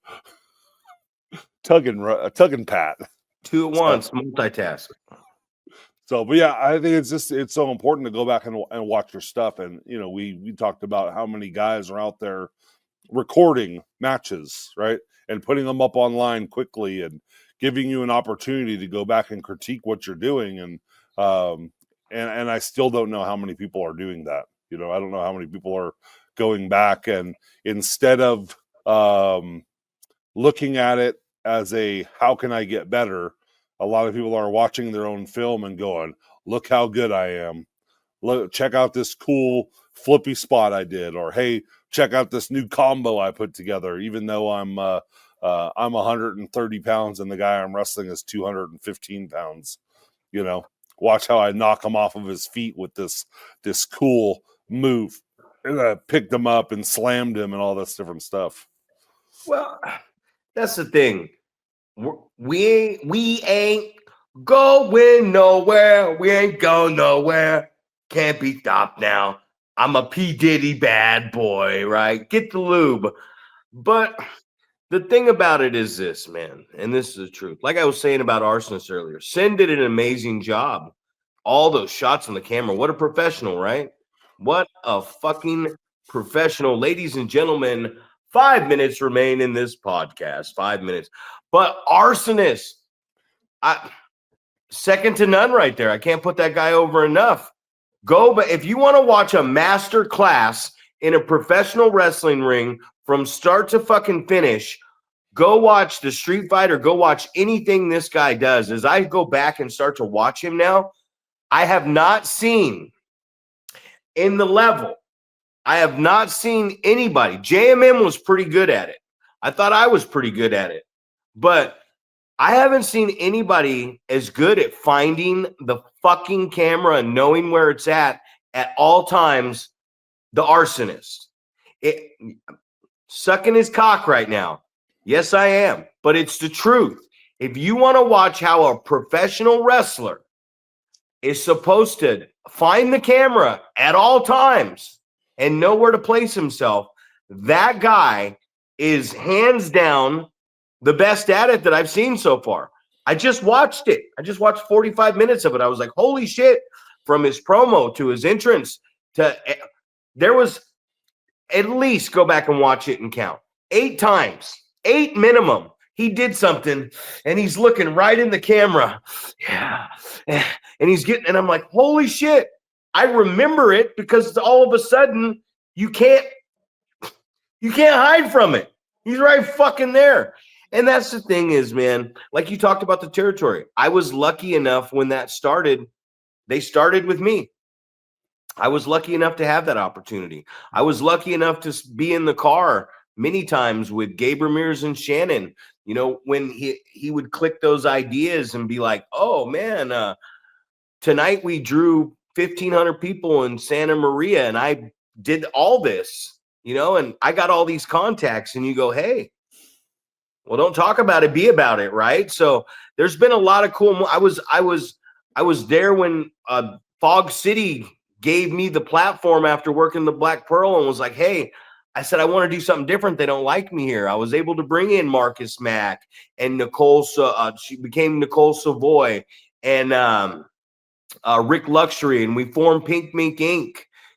tug and pat. Two at once, multitask. So, but yeah, I think it's so important to go back and watch your stuff. And, we talked about how many guys are out there recording matches, right? And putting them up online quickly and giving you an opportunity to go back and critique what you're doing. And I still don't know how many people are doing that. I don't know how many people are going back and instead of looking at it as a how can I get better, a lot of people are watching their own film and going, look how good I am. Look, check out this cool flippy spot I did, or hey, check out this new combo I put together, even though I'm 130 pounds and the guy I'm wrestling is 215 pounds. Watch how I knock him off of his feet with this cool move. And I picked him up and slammed him and all this different stuff. Well, that's the thing. We ain't going nowhere. We ain't going nowhere. Can't be stopped now. I'm a P. Diddy bad boy, right? Get the lube. But The thing about it is this, man, and this is the truth. Like I was saying about Arsonist earlier, Sin did an amazing job. All those shots on the camera. What a professional, right? What a fucking professional. Ladies and gentlemen, 5 minutes remain in this podcast. 5 minutes. But Arsonist, second to none right there. I can't put that guy over enough. But if you want to watch a master class in a professional wrestling ring from start to fucking finish, go watch the Street Fighter. Go watch anything this guy does. As I go back and start to watch him now, I have not seen in the level. I have not seen anybody. JMM was pretty good at it. I thought I was pretty good at it. But I haven't seen anybody as good at finding the fucking camera and knowing where it's at all times. The Arsonist. Sucking his cock right now. Yes, I am. But it's the truth. If you want to watch how a professional wrestler is supposed to find the camera at all times and know where to place himself, that guy is hands down the best at it that I've seen so far. I just watched it. I just watched 45 minutes of it. I was like, holy shit, from his promo to his entrance there was at least, go back and watch it and count 8 times, 8 minimum. He did something and he's looking right in the camera. Yeah. And and I'm like, holy shit. I remember it because all of a sudden you can't hide from it. He's right fucking there. And that's the thing is, man, like you talked about the territory. I was lucky enough when that started. They started with me. I was lucky enough to have that opportunity. I was lucky enough to be in the car many times with Gabe Ramirez and Shannon, you know, when he would click those ideas and be like, oh man, tonight we drew 1,500 people in Santa Maria and I did all this, you know, and I got all these contacts, and you go, hey, well, don't talk about it, be about it, right? So there's been a lot of cool. I was there when Fog City gave me the platform after working the Black Pearl and was like, hey, I said, I want to do something different. They don't like me here. I was able to bring in Marcus Mack and Nicole. She became Nicole Savoy and Rick Luxury, and we formed Pink Mink Inc.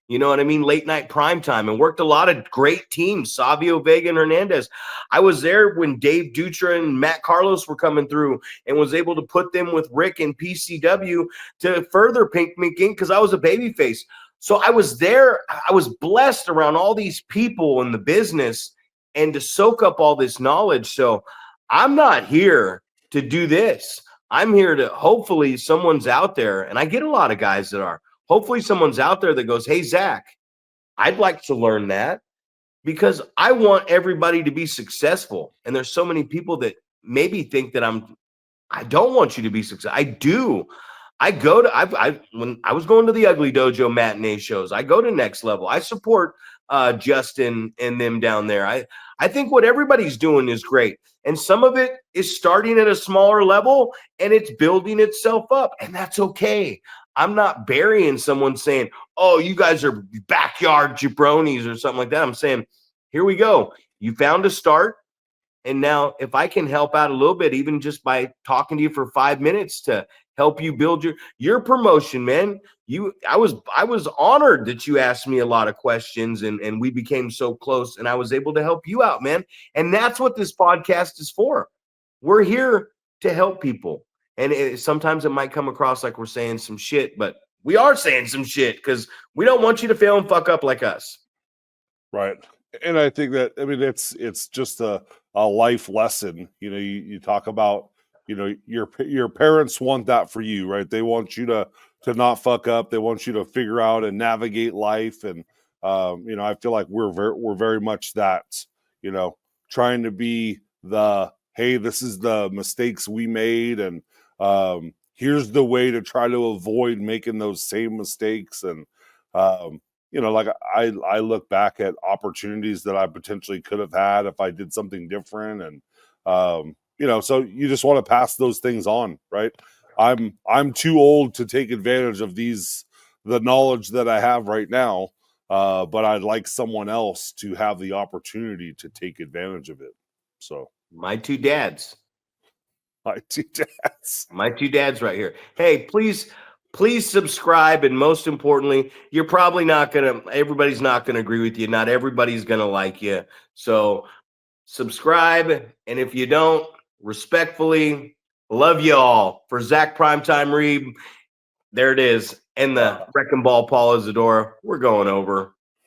You know what I mean? Late night primetime, and worked a lot of great teams, Savio Vega and Hernandez. I was there when Dave Dutra and Matt Carlos were coming through and was able to put them with Rick and PCW to further Pink Mink Inc. because I was a babyface. So I was there. I was blessed around all these people in the business and to soak up all this knowledge. So I'm not here to do this. I'm here to, hopefully someone's out there, and I get a lot of guys that are, hopefully someone's out there that goes, hey, Zack, I'd like to learn that because I want everybody to be successful. And there's so many people that maybe think that I don't want you to be successful. I do. I go to, when I was going to the Ugly Dojo matinee shows, I go to Next Level. I support Justin and them down there. I think what everybody's doing is great. And some of it is starting at a smaller level and it's building itself up. And that's okay. I'm not burying someone saying, oh, you guys are backyard jabronis or something like that. I'm saying, here we go. You found a start. And now if I can help out a little bit, even just by talking to you for 5 minutes to help you build your promotion, man. I was honored that you asked me a lot of questions and we became so close and I was able to help you out, man. And that's what this podcast is for. We're here to help people. And sometimes it might come across like we're saying some shit, but we are saying some shit because we don't want you to fail and fuck up like us. Right. And I think that, I mean, it's just a life lesson. You know, you talk about, you know, your parents want that for you, right? They want you to not fuck up. They want you to figure out and navigate life. And, you know, I feel like we're very much that, you know, trying to be hey, this is the mistakes we made. And here's the way to try to avoid making those same mistakes. And, you know, like I look back at opportunities that I potentially could have had if I did something different. And, you know, so you just want to pass those things on, right? I'm too old to take advantage of the knowledge that I have right now. But I'd like someone else to have the opportunity to take advantage of it. So My two dads. my two dads. My two dads right here. Hey, please subscribe. And most importantly, you're probably not going to, everybody's not going to agree with you. Not everybody's going to like you. So subscribe. And if you don't, respectfully, love you all. For Zack Primetime Reeb, there it is. And the Wrecking Ball Paul Isadora, we're going over.